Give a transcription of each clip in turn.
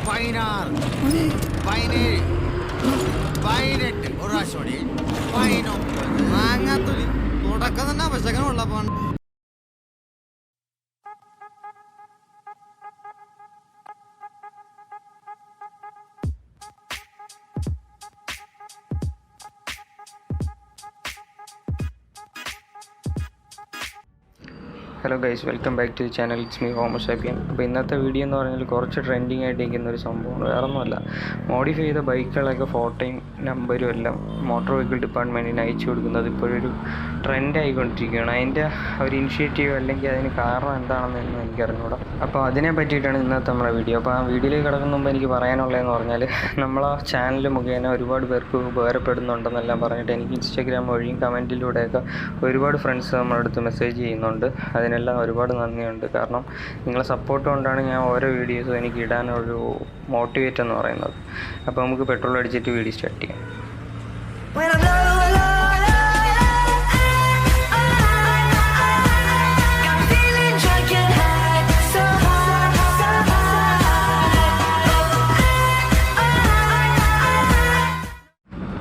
16, 17, 18 ഒരു പ്രാവശ്യം കൂടി 19 മാങ്ങാത്തൊലി തുടക്കം തന്നെ അവശകനമുള്ളപ്പോൾ hello guys, welcome back to the channel. It's me homo sapien. അപ്പോൾ ഇന്നത്തെ വീഡിയോ എന്ന് പറഞ്ഞാൽ കുറച്ച് ട്രെൻഡിങ് ആയിട്ട് ഇരിക്കുന്ന ഒരു സംഭവമാണ്. വേറെ ഒന്നുമല്ല, മോഡിഫൈ ചെയ്ത ബൈക്കുകളൊക്കെ ഫോട്ടോയും നമ്പരും എല്ലാം മോട്ടോർ വെഹിക്കിൾ ഡിപ്പാർട്ട്മെൻറ്റിന് അയച്ചു കൊടുക്കുന്നത് ഇപ്പോഴൊരു ട്രെൻഡ് ആയിക്കൊണ്ടിരിക്കുകയാണ്. അതിൻ്റെ ഒരു ഇനിഷ്യേറ്റീവ് അല്ലെങ്കിൽ അതിന് കാരണം എന്താണെന്ന് എനിക്ക് അറിഞ്ഞൂടാ. അപ്പോൾ അതിനെ പറ്റിയിട്ടാണ് ഇന്നത്തെ നമ്മുടെ വീഡിയോ. അപ്പോൾ ആ വീഡിയോയിലേക്ക് കിടക്കുന്ന മുമ്പ് എനിക്ക് പറയാനുള്ളതെന്ന് പറഞ്ഞാൽ, നമ്മളാ ചാനൽ മുഖേന ഒരുപാട് പേർക്ക് ഉപകാരപ്പെടുന്നുണ്ടെന്നെല്ലാം പറഞ്ഞിട്ട് എനിക്ക് ഇൻസ്റ്റാഗ്രാം വഴിയും കമൻറ്റിലൂടെയൊക്കെ ഒരുപാട് ഫ്രണ്ട്സ് നമ്മുടെ അടുത്ത് മെസ്സേജ് ചെയ്യുന്നുണ്ട്. അതിനെല്ലാം ഒരുപാട് നന്ദിയുണ്ട്. കാരണം നിങ്ങളെ സപ്പോർട്ട് കൊണ്ടാണ് ഞാൻ ഓരോ വീഡിയോസും എനിക്ക് ഇടാനൊരു മോട്ടിവേറ്റ് എന്ന് പറയുന്നത്. അപ്പോൾ നമുക്ക് പെട്രോൾ അടിച്ചിട്ട് വീഡിയോ സ്റ്റാർട്ട് ചെയ്യാം.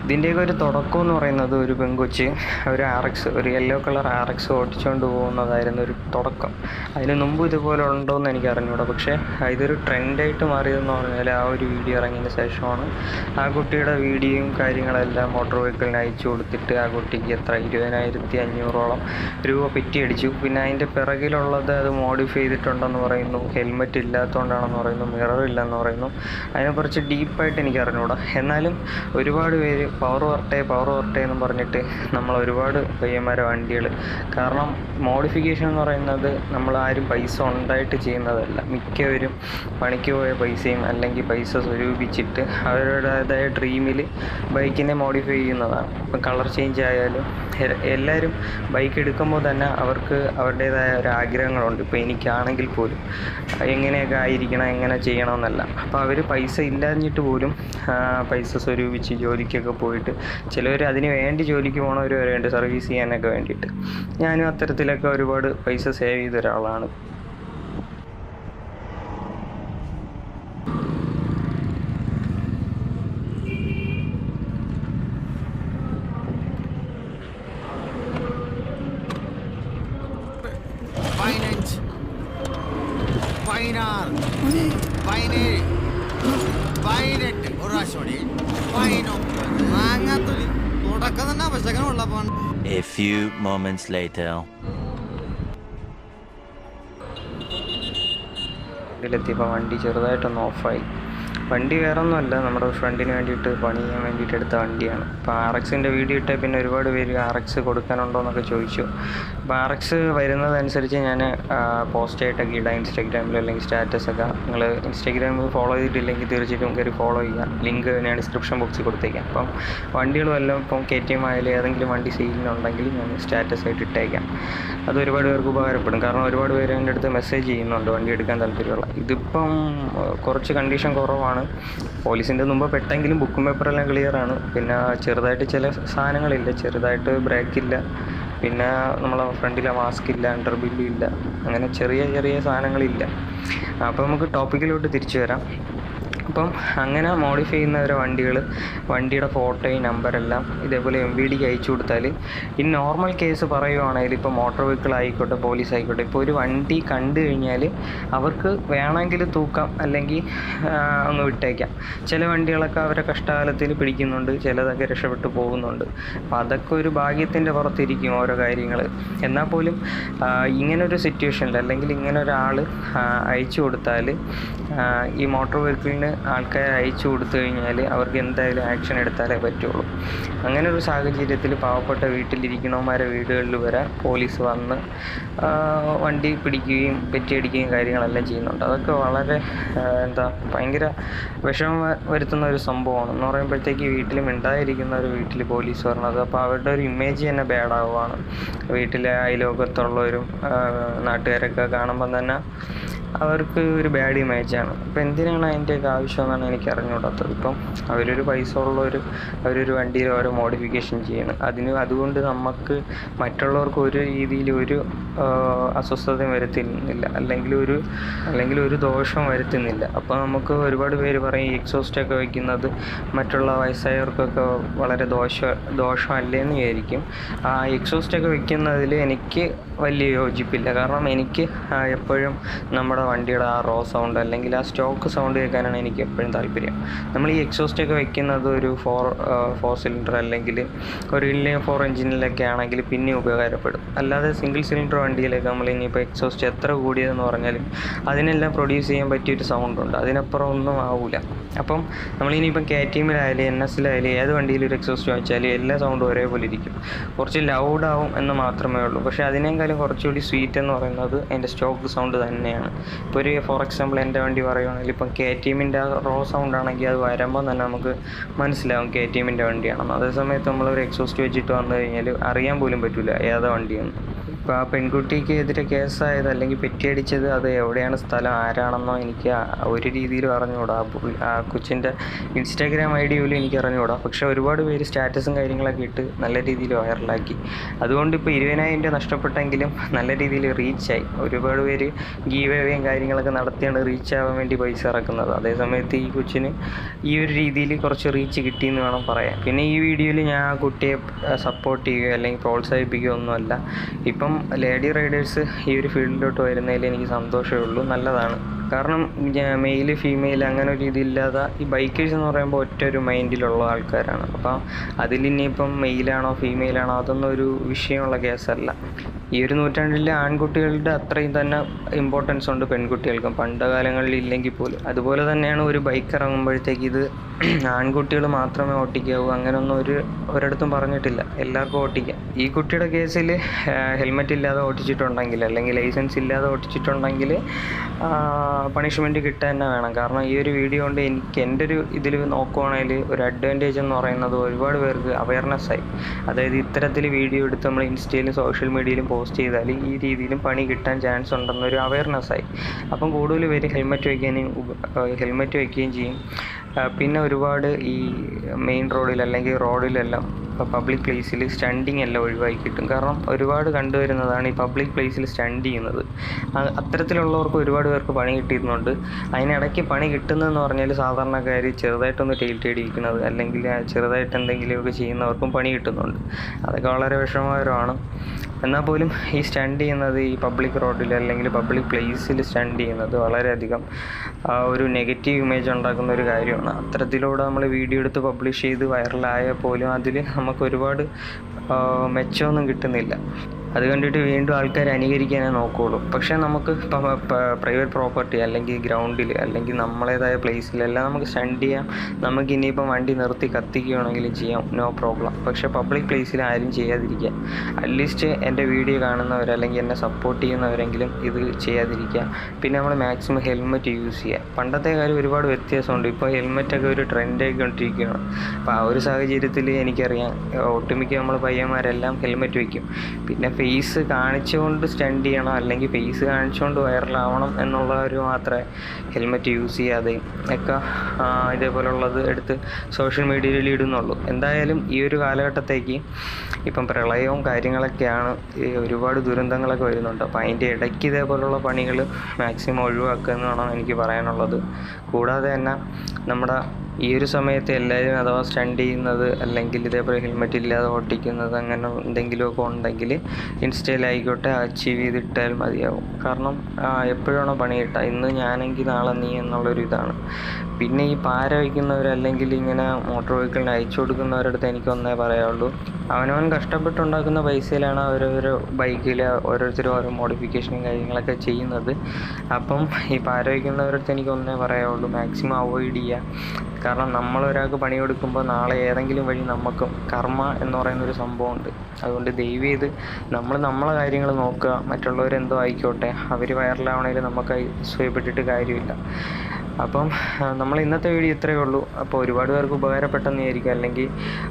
ഇതിൻ്റെയൊക്കെ ഒരു തുടക്കം എന്ന് പറയുന്നത് ഒരു പെങ്കൊച്ച് ഒരു ഒരു യെല്ലോ കളർ RX ഓടിച്ചുകൊണ്ട് പോകുന്നതായിരുന്നു ഒരു തുടക്കം. അതിന് മുമ്പ് ഇതുപോലെ ഉണ്ടോയെന്ന് എനിക്ക് അറിഞ്ഞൂടാ. പക്ഷേ ഇതൊരു ട്രെൻഡായിട്ട് മാറിയതെന്ന് പറഞ്ഞാൽ ആ ഒരു വീഡിയോ ഇറങ്ങിയതിന് ശേഷമാണ്. ആ കുട്ടിയുടെ വീഡിയോയും കാര്യങ്ങളെല്ലാം മോട്ടോർ വെഹിക്കിളിന് അയച്ചു കൊടുത്തിട്ട് ആ കുട്ടിക്ക് എത്ര 20,500 രൂപ പെറ്റി അടിച്ചു. പിന്നെ അതിൻ്റെ പിറകിലുള്ളത് അത് മോഡിഫൈ ചെയ്തിട്ടുണ്ടെന്ന് പറയുന്നു, ഹെൽമെറ്റ് ഇല്ലാത്തതുകൊണ്ടാണെന്ന് പറയുന്നു, മിറർ ഇല്ലെന്ന് പറയുന്നു. അതിനെ കുറച്ച് ഡീപ്പായിട്ട് എനിക്ക് അറിഞ്ഞൂടാ. എന്നാലും ഒരുപാട് പേര് പവർ വരട്ടെ എന്നും പറഞ്ഞിട്ട് നമ്മൾ ഒരുപാട് പയ്യന്മാരെ വണ്ടികൾ, കാരണം മോഡിഫിക്കേഷൻ എന്ന് പറയുന്നത് നമ്മളാരും പൈസ ഉണ്ടായിട്ട് ചെയ്യുന്നതല്ല. മിക്കവരും പണിക്ക് പോയ പൈസയും അല്ലെങ്കിൽ പൈസ സ്വരൂപിച്ചിട്ട് അവരുടേതായ ഡ്രീമിൽ ബൈക്കിനെ മോഡിഫൈ ചെയ്യുന്നതാണ്. ഇപ്പം കളർ ചേഞ്ച് ആയാലും എല്ലാവരും ബൈക്ക് എടുക്കുമ്പോൾ തന്നെ അവർക്ക് അവരുടേതായ ഒരു ആഗ്രഹങ്ങളുണ്ട്. ഇപ്പോൾ എനിക്കാണെങ്കിൽ പോലും എങ്ങനെയൊക്കെ ആയിരിക്കണം, എങ്ങനെ ചെയ്യണമെന്നല്ല. അപ്പോൾ അവർ പൈസ ഇല്ലാഞ്ഞിട്ട് പോലും പൈസ സ്വരൂപിച്ച് ജോലിക്കൊക്കെ പോയിട്ട്, ചിലവർ അതിന് വേണ്ടി ജോലിക്ക് പോകണവർ വരെയുണ്ട് സർവീസ് ചെയ്യാനൊക്കെ വേണ്ടിയിട്ട്. ഞാനും അത്തരത്തിലൊക്കെ ഒരുപാട് പൈസ സേവ് ചെയ്ത ഒരാളാണ്. A few moments later. ഇതിലെത്തിയപ്പോൾ വണ്ടി ചെറുതായിട്ടൊന്ന് ഓഫായി. വണ്ടി വേറെ ഒന്നുമല്ല, നമ്മുടെ ഫ്രണ്ടിന് വേണ്ടിയിട്ട് പണി ചെയ്യാൻ വേണ്ടിയിട്ട് എടുത്ത വണ്ടിയാണ്. അപ്പോൾ RXൻ്റെ വീഡിയോ ഇട്ടാൽ പിന്നെ ഒരുപാട് പേര് RX കൊടുക്കാനുണ്ടോ എന്നൊക്കെ ചോദിച്ചു. അപ്പോൾ RX വരുന്നതനുസരിച്ച് ഞാൻ പോസ്റ്റായിട്ടൊക്കെ ഇടാം ഇൻസ്റ്റാഗ്രാമിൽ, അല്ലെങ്കിൽ സ്റ്റാറ്റസൊക്കെ. നിങ്ങൾ ഇൻസ്റ്റാഗ്രാമിൽ ഫോളോ ചെയ്തിട്ടില്ലെങ്കിൽ തീർച്ചയായിട്ടും കയറി ഫോളോ ചെയ്യുക. ലിങ്ക് ഞാൻ ഡിസ്ക്രിപ്ഷൻ ബോക്സിൽ കൊടുത്തേക്കാം. അപ്പം വണ്ടികൾ വല്ലതും ഇപ്പം KTM ആയാലും ഏതെങ്കിലും വണ്ടി സെയിലിനുണ്ടെങ്കിൽ ഞാൻ സ്റ്റാറ്റസ് ആയിട്ട് ഇട്ടേക്കാം. അത് ഒരുപാട് പേർക്ക് ഉപകാരപ്പെടും. കാരണം ഒരുപാട് പേര് എൻ്റെ അടുത്ത് മെസ്സേജ് ചെയ്യുന്നുണ്ട് വണ്ടി എടുക്കാൻ താല്പര്യമുള്ള. ഇതിപ്പം കുറച്ച് കണ്ടീഷൻ കുറവാണ്. പോലീസിൻ്റെ മുമ്പ് പെട്ടെങ്കിലും ബുക്കും പേപ്പറെല്ലാം ക്ലിയറാണ്. പിന്നെ ചെറുതായിട്ട് ചില സാധനങ്ങളില്ല, ചെറുതായിട്ട് ബ്രേക്കില്ല, പിന്നെ നമ്മളെ ഫ്രണ്ടിലെ മാസ്ക് ഇല്ല, അണ്ടർ ബില്ലും ഇല്ല, അങ്ങനെ ചെറിയ സാധനങ്ങളില്ല. അപ്പോൾ നമുക്ക് ടോപ്പിക്കിലോട്ട് തിരിച്ചു വരാം. അപ്പം അങ്ങനെ മോഡിഫൈ ചെയ്യുന്നവരെ വണ്ടിയുടെ ഫോട്ടോയും നമ്പരെല്ലാം ഇതേപോലെ MVDക്ക് അയച്ചു കൊടുത്താൽ, ഈ നോർമൽ കേസ് പറയുവാണെങ്കിൽ ഇപ്പോൾ മോട്ടോർ വെഹിക്കിൾ ആയിക്കോട്ടെ, പോലീസ് ആയിക്കോട്ടെ, ഇപ്പോൾ ഒരു വണ്ടി കണ്ടു കഴിഞ്ഞാൽ അവർക്ക് വേണമെങ്കിൽ തൂക്കാം, അല്ലെങ്കിൽ അങ്ങ് വിട്ടേക്കാം. ചില വണ്ടികളൊക്കെ അവരെ കഷ്ടകാലത്തിൽ പിടിക്കുന്നുണ്ട്, ചിലതൊക്കെ രക്ഷപ്പെട്ടു പോകുന്നുണ്ട്. അപ്പോൾ അതൊക്കെ ഒരു ഭാഗ്യത്തിൻ്റെ പുറത്തിരിക്കും ഓരോ കാര്യങ്ങൾ. എന്നാൽ പോലും ഇങ്ങനൊരു സിറ്റുവേഷനിൽ, അല്ലെങ്കിൽ ഇങ്ങനെ ഒരാൾ അയച്ചു കൊടുത്താൽ, ഈ മോട്ടോർ വെഹിക്കിളിന് ആൾക്കാരെ അയച്ചു കൊടുത്തു കഴിഞ്ഞാൽ അവർക്ക് എന്തായാലും ആക്ഷൻ എടുത്താലേ പറ്റുള്ളൂ. അങ്ങനെ ഒരു സാഹചര്യത്തിൽ പാവപ്പെട്ട വീട്ടിലിരിക്കണവന്മാരെ വീടുകളിൽ വരെ പോലീസ് വന്ന് വണ്ടി പിടിക്കുകയും പെറ്റിയടിക്കുകയും കാര്യങ്ങളെല്ലാം ചെയ്യുന്നുണ്ട്. അതൊക്കെ വളരെ ഭയങ്കര വിഷമം വരുത്തുന്ന ഒരു സംഭവമാണ്. എന്ന് പറയുമ്പോഴത്തേക്ക് വീട്ടിലും ഉണ്ടായിരിക്കുന്ന ഒരു വീട്ടിൽ പോലീസ് പറഞ്ഞത്, അപ്പോൾ അവരുടെ ഒരു ഇമേജ് തന്നെ ബാഡാവുകയാണ്. വീട്ടിലെ അയലോകത്തുള്ളവരും നാട്ടുകാരൊക്കെ കാണുമ്പം തന്നെ അവർക്ക് ഒരു ബാഡ് ഇമേജാണ്. അപ്പോൾ എന്തിനാണ് അതിൻ്റെയൊക്കെ ആവശ്യമെന്നാണ് എനിക്ക് അറിഞ്ഞുകൂടാത്തത്. ഇപ്പം അവരൊരു പൈസ ഉള്ളവർ അവരൊരു വണ്ടിയിൽ ഓരോ മോഡിഫിക്കേഷൻ ചെയ്യണം. അതുകൊണ്ട് നമുക്ക് മറ്റുള്ളവർക്ക് ഒരു രീതിയിൽ ഒരു അസ്വസ്ഥതയും വരുത്തുന്നില്ല, അല്ലെങ്കിൽ ഒരു ദോഷം വരുത്തുന്നില്ല. അപ്പോൾ നമുക്ക് ഒരുപാട് പേര് പറയും ഈ എക്സോസ്റ്റൊക്കെ വയ്ക്കുന്നത് മറ്റുള്ള വയസ്സായവർക്കൊക്കെ വളരെ ദോഷമല്ലേന്ന് വിചാരിക്കും. ആ എക്സോസ്റ്റൊക്കെ വയ്ക്കുന്നതിൽ എനിക്ക് വലിയ യോജിപ്പില്ല. കാരണം എനിക്ക് എപ്പോഴും നമ്മുടെ വണ്ടിയുടെ ആ റോ സൗണ്ട് അല്ലെങ്കിൽ ആ സ്റ്റോക്ക് സൗണ്ട് കേൾക്കാനാണ് എനിക്ക് എപ്പോഴും താല്പര്യം. നമ്മൾ ഈ എക്സോസ്റ്റൊക്കെ വയ്ക്കുന്നത് ഒരു ഫോർ സിലിണ്ടർ അല്ലെങ്കിൽ ഒരു ഇൻലൈൻ 4 എഞ്ചിനിലൊക്കെ ആണെങ്കിൽ പിന്നെ ഉപകാരപ്പെടും. അല്ലാതെ സിംഗിൾ സിലിണ്ടർ വണ്ടിയിലൊക്കെ നമ്മൾ ഇനിയിപ്പോൾ എക്സോസ്റ്റ് എത്ര കൂടിയതെന്ന് പറഞ്ഞാലും അതിനെല്ലാം പ്രൊഡ്യൂസ് ചെയ്യാൻ പറ്റിയൊരു സൗണ്ടുണ്ട്, അതിനപ്പുറം ഒന്നും ആവില്ല. അപ്പം നമ്മളിനിയിപ്പം KTM-ലായാലും NS-ലായാലും ഏത് വണ്ടിയിലും ഒരു എക്സോസ്റ്റ് വെച്ചാലും എല്ലാ സൗണ്ടും ഒരേപോലെ ഇരിക്കും. കുറച്ച് ലൗഡാവും എന്ന് മാത്രമേ ഉള്ളൂ. പക്ഷേ അതിനേക്കാളും കുറച്ചുകൂടി സ്വീറ്റ് എന്ന് പറയുന്നത് അതിൻ്റെ സ്റ്റോക്ക് സൗണ്ട് തന്നെയാണ്. ഇപ്പോൾ ഒരു ഫോർ എക്സാമ്പിൾ എൻ്റെ വണ്ടി പറയുകയാണെങ്കിൽ ഇപ്പം KTM-ൻ്റെ റോ സൗണ്ട് ആണെങ്കിൽ അത് വരുമ്പോൾ തന്നെ നമുക്ക് മനസ്സിലാവും KTM-ൻ്റെ വണ്ടിയാണെന്ന്. അതേസമയത്ത് നമ്മളൊരു എക്സോസ്റ്റ് വെച്ചിട്ട് വന്നു കഴിഞ്ഞാൽ അറിയാൻ പോലും പറ്റില്ല ഏതാ വണ്ടിയെന്ന്. ഇപ്പോൾ ആ പെൺകുട്ടിക്ക് എതിരെ കേസായത് അല്ലെങ്കിൽ പെറ്റിയടിച്ചത് അത് എവിടെയാണ് സ്ഥലം ആരാണെന്നോ എനിക്ക് ഒരു രീതിയിലും അറിഞ്ഞുകൂടാ. ആ കൊച്ചിൻ്റെ ഇൻസ്റ്റാഗ്രാം ID പോലും എനിക്ക് അറിഞ്ഞുകൂടാ. പക്ഷേ ഒരുപാട് പേര് സ്റ്റാറ്റസും കാര്യങ്ങളൊക്കെ ഇട്ട് നല്ല രീതിയിൽ വൈറലാക്കി. അതുകൊണ്ട് ഇപ്പോൾ 20,000 രൂപ നഷ്ടപ്പെട്ടെങ്കിലും നല്ല രീതിയിൽ റീച്ചായി. ഒരുപാട് പേര് ഗീവേയും കാര്യങ്ങളൊക്കെ നടത്തിയാണ് റീച്ച് ആവാൻ വേണ്ടി പൈസ ഇറക്കുന്നത്. അതേസമയത്ത് ഈ കൊച്ചിന് ഈ ഒരു രീതിയിൽ കുറച്ച് റീച്ച് കിട്ടിയെന്ന് വേണം പറയാൻ. പിന്നെ ഈ വീഡിയോയിൽ ഞാൻ ആ കുട്ടിയെ സപ്പോർട്ട് ചെയ്യുകയോ അല്ലെങ്കിൽ പ്രോത്സാഹിപ്പിക്കുകയോ ഒന്നുമല്ല. ഇപ്പം ലേഡി റൈഡേഴ്സ് ഈ ഒരു ഫീൽഡിലോട്ട് വരുന്നതിൽ എനിക്ക് സന്തോഷമേ ഉള്ളൂ, നല്ലതാണ്. കാരണം മെയിൽ ഫീമെയിൽ അങ്ങനെ ഒരു ഇതില്ലാതെ ഈ ബൈക്കേഴ്സ് എന്ന് പറയുമ്പോൾ ഒറ്റ ഒരു മൈൻഡിലുള്ള ആൾക്കാരാണ്. അപ്പം അതിലിനിയിപ്പം മെയിലാണോ ഫീമെയിലാണോ അതൊന്നും ഒരു വിഷയമുള്ള കേസല്ല. ഈ ഒരു നൂറ്റാണ്ടിൽ ആൺകുട്ടികളുടെ അത്രയും തന്നെ ഇമ്പോർട്ടൻസ് ഉണ്ട് പെൺകുട്ടികൾക്കും, പണ്ട് കാലങ്ങളിൽ ഇല്ലെങ്കിൽ പോലും. അതുപോലെ തന്നെയാണ് ഒരു ബൈക്ക് ഇറങ്ങുമ്പോഴത്തേക്ക് ഇത് ആൺകുട്ടികൾ മാത്രമേ ഓട്ടിക്കാവൂ അങ്ങനെയൊന്നും ഒരിടത്തും പറഞ്ഞിട്ടില്ല, എല്ലാവർക്കും ഓട്ടിക്കാം. ഈ കുട്ടിയുടെ കേസിൽ ഹെൽമെറ്റ് ഇല്ലാതെ ഓട്ടിച്ചിട്ടുണ്ടെങ്കിൽ അല്ലെങ്കിൽ ലൈസൻസ് ഇല്ലാതെ ഓട്ടിച്ചിട്ടുണ്ടെങ്കിൽ പണിഷ്മെൻറ്റ് കിട്ടുക തന്നെ വേണം. കാരണം ഈ ഒരു വീഡിയോ കൊണ്ട് എൻ്റെ ഒരു ഇതിൽ നോക്കുവാണെങ്കിൽ ഒരു അഡ്വാൻറ്റേജ് എന്ന് പറയുന്നത് ഒരുപാട് പേർക്ക് അവയർനെസ്സായി. അതായത് ഇത്തരത്തിൽ വീഡിയോ എടുത്ത് നമ്മൾ ഇൻസ്റ്റയിലും സോഷ്യൽ മീഡിയയിലും പോസ്റ്റ് ചെയ്താൽ ഈ രീതിയിലും പണി കിട്ടാൻ ചാൻസ് ഉണ്ടെന്നൊരു അവയർനെസ്സായി. അപ്പം കൂടുതൽ പേര് ഹെൽമെറ്റ് വയ്ക്കുകയും ചെയ്യും. പിന്നെ ഒരുപാട് ഈ മെയിൻ റോഡിൽ അല്ലെങ്കിൽ റോഡിലെല്ലാം പബ്ലിക് പ്ലേസിൽ സ്റ്റണ്ടിങ് എല്ലാം ഒഴിവാക്കി കിട്ടും. കാരണം ഒരുപാട് കണ്ടുവരുന്നതാണ് ഈ പബ്ലിക് പ്ലേസിൽ സ്റ്റണ്ട് ചെയ്യുന്നത്. അത്തരത്തിലുള്ളവർക്ക് ഒരുപാട് പേർക്ക് പണി കിട്ടിയിരുന്നുണ്ട്. അതിനിടയ്ക്ക് പണി കിട്ടുന്നതെന്ന് പറഞ്ഞാൽ സാധാരണക്കാർ ചെറുതായിട്ടൊന്ന് ടൈൽറ്റടിക്കുന്നത് അല്ലെങ്കിൽ ചെറുതായിട്ട് എന്തെങ്കിലുമൊക്കെ ചെയ്യുന്നവർക്കും പണി കിട്ടുന്നുണ്ട്. അതൊക്കെ വളരെ വിഷമകരമാണ്. എന്നാൽ പോലും ഈ സ്റ്റണ്ട് ചെയ്യുന്നത് ഈ പബ്ലിക് റോഡിൽ അല്ലെങ്കിൽ പബ്ലിക് പ്ലേസിൽ സ്റ്റണ്ട് ചെയ്യുന്നത് വളരെയധികം ഒരു നെഗറ്റീവ് ഇമേജ് ഉണ്ടാക്കുന്ന ഒരു കാര്യമാണ്. അത്തരത്തിലൂടെ നമ്മൾ വീഡിയോ എടുത്ത് പബ്ലിഷ് ചെയ്ത് വൈറലായാൽ പോലും അതിൽ നമുക്ക് ഒരുപാട് മെച്ചമൊന്നും കിട്ടുന്നില്ല. അത് കണ്ടിട്ട് വീണ്ടും ആൾക്കാർ അനുകരിക്കാനേ നോക്കുകയുള്ളൂ. പക്ഷേ നമുക്ക് പ്രൈവറ്റ് പ്രോപ്പർട്ടി അല്ലെങ്കിൽ ഗ്രൗണ്ടിൽ അല്ലെങ്കിൽ നമ്മളേതായ പ്ലേസിലെല്ലാം നമുക്ക് സ്റ്റണ്ട് ചെയ്യാം. നമുക്ക് ഇനിയിപ്പം വണ്ടി നിർത്തി കത്തിക്കുകയാണെങ്കിലും ചെയ്യാം, നോ പ്രോബ്ലം. പക്ഷേ പബ്ലിക് പ്ലേസിൽ ആരും ചെയ്യാതിരിക്കുക. അറ്റ്ലീസ്റ്റ് എൻ്റെ വീഡിയോ കാണുന്നവർ അല്ലെങ്കിൽ എന്നെ സപ്പോർട്ട് ചെയ്യുന്നവരെങ്കിലും ഇത് ചെയ്യാതിരിക്കുക. പിന്നെ നമ്മൾ മാക്സിമം ഹെൽമെറ്റ് യൂസ് ചെയ്യുക. പണ്ടത്തെ കാലം ഒരുപാട് വ്യത്യാസമുണ്ട്. ഇപ്പോൾ ഹെൽമെറ്റൊക്കെ ഒരു ട്രെൻഡായിക്കൊണ്ടിരിക്കുകയാണ്. അപ്പോൾ ആ ഒരു സാഹചര്യത്തിൽ എനിക്കറിയാം ഒട്ടുമിക്ക നമ്മൾ പയ്യന്മാരെല്ലാം ഹെൽമെറ്റ് വയ്ക്കും. പിന്നെ ഫേസ് കാണിച്ചുകൊണ്ട് സ്റ്റണ്ട് ചെയ്യണം അല്ലെങ്കിൽ ഫേസ് കാണിച്ചുകൊണ്ട് വൈറലാവണം എന്നുള്ളവർ മാത്രമേ ഹെൽമെറ്റ് യൂസ് ചെയ്യാതെ ഒക്കെ ഇതേപോലുള്ളത് എടുത്ത് സോഷ്യൽ മീഡിയയിൽ ഇടുന്നുള്ളൂ. എന്തായാലും ഈ ഒരു കാലഘട്ടത്തേക്ക് ഇപ്പം പ്രളയവും കാര്യങ്ങളൊക്കെയാണ്, ഒരുപാട് ദുരന്തങ്ങളൊക്കെ വരുന്നുണ്ട്. അപ്പോൾ അതിൻ്റെ ഇടയ്ക്ക് ഇതേപോലുള്ള പണികൾ മാക്സിമം ഒഴിവാക്കുക എന്ന് വേണം എനിക്ക് പറയാനുള്ളത്. കൂടാതെ തന്നെ നമ്മുടെ ഈ ഒരു സമയത്ത് എല്ലാവരും അഥവാ സ്റ്റണ്ട് ചെയ്യുന്നത് അല്ലെങ്കിൽ ഇതേപോലെ ഹെൽമെറ്റ് ഇല്ലാതെ ഓട്ടിക്കുന്നത് അങ്ങനെ എന്തെങ്കിലുമൊക്കെ ഉണ്ടെങ്കിൽ ഇൻസ്റ്റയിലായിക്കോട്ടെ അച്ചീവ് ചെയ്തിട്ടാൽ മതിയാവും. കാരണം എപ്പോഴാണോ പണി കിട്ടുക, ഇന്ന് ഞാനെങ്കിൽ നാളെ നീ എന്നുള്ളൊരു ഇതാണ്. പിന്നെ ഈ പാര വയ്ക്കുന്നവർ അല്ലെങ്കിൽ ഇങ്ങനെ മോട്ടോർ വെഹിക്കിളിന് അയച്ചു കൊടുക്കുന്നവരുടെ അടുത്ത് എനിക്കൊന്നേ പറയാനുള്ളൂ, അവനവൻ കഷ്ടപ്പെട്ടുണ്ടാക്കുന്ന പൈസയിലാണ് ഓരോരോ ബൈക്കിൽ ഓരോരുത്തരും ഓരോ മോഡിഫിക്കേഷനും കാര്യങ്ങളൊക്കെ ചെയ്യുന്നത്. അപ്പം ഈ പാര വയ്ക്കുന്നവരുടെ അടുത്ത് എനിക്കൊന്നേ പറയാനുള്ളൂ, മാക്സിമം അവോയ്ഡ് ചെയ്യുക. കാരണം നമ്മളൊരാൾക്ക് പണി കൊടുക്കുമ്പോൾ നാളെ ഏതെങ്കിലും വഴി നമുക്കും കർമ്മ എന്ന് പറയുന്നൊരു സംഭവമുണ്ട്. അതുകൊണ്ട് ദയവ് ചെയ്ത് നമ്മളെ കാര്യങ്ങൾ നോക്കുക. മറ്റുള്ളവരെന്തോ ആയിക്കോട്ടെ, അവർ വൈറലാവണേൽ നമുക്ക് അസൂയപ്പെട്ടിട്ട് കാര്യമില്ല. അപ്പം നമ്മൾ ഇന്നത്തെ വീഡിയോ ഇത്രയേ ഉള്ളൂ. അപ്പോൾ ഒരുപാട് പേർക്ക് ഉപകാരപ്പെട്ടെന്ന് വിചാരിക്കും, അല്ലെങ്കിൽ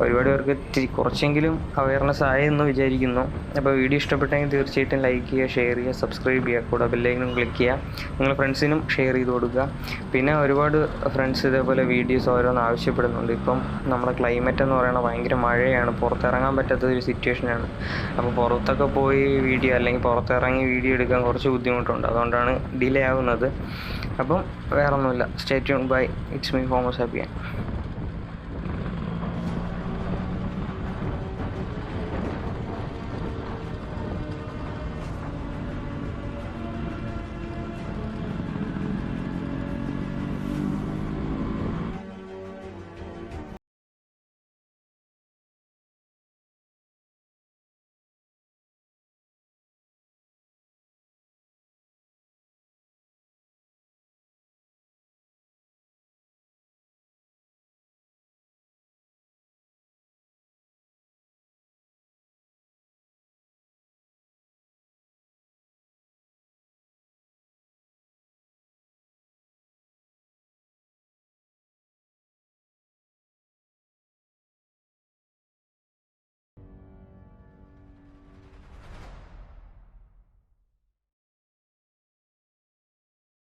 ഒരുപാട് പേർക്ക് കുറച്ചെങ്കിലും അവയർനെസ് ആയെന്ന് വിചാരിക്കുന്നു. അപ്പോൾ വീഡിയോ ഇഷ്ടപ്പെട്ടെങ്കിൽ തീർച്ചയായിട്ടും ലൈക്ക് ചെയ്യുക, ഷെയർ ചെയ്യുക, സബ്സ്ക്രൈബ് ചെയ്യുക, കൂടെ ബെല്ലൈക്കനും ക്ലിക്ക് ചെയ്യുക. നിങ്ങൾ ഫ്രണ്ട്സിനും ഷെയർ ചെയ്ത് കൊടുക്കുക. പിന്നെ ഒരുപാട് ഫ്രണ്ട്സ് ഇതേപോലെ വീഡിയോസ് ഓരോന്ന് ആവശ്യപ്പെടുന്നുണ്ട്. ഇപ്പം നമ്മുടെ ക്ലൈമറ്റ് എന്ന് പറയുന്നത് ഭയങ്കര മഴയാണ്, പുറത്തിറങ്ങാൻ പറ്റാത്തൊരു സിറ്റുവേഷനാണ്. അപ്പോൾ പുറത്തൊക്കെ പോയി വീഡിയോ അല്ലെങ്കിൽ പുറത്തിറങ്ങി വീഡിയോ എടുക്കാൻ കുറച്ച് ബുദ്ധിമുട്ടുണ്ട്, അതുകൊണ്ടാണ് ഡിലേ ആവുന്നത്. അപ്പം വേറൊന്നുമില്ല. Stay tune. Bye. It's me ഫോമസ് ഹാപ്പിയാണ്.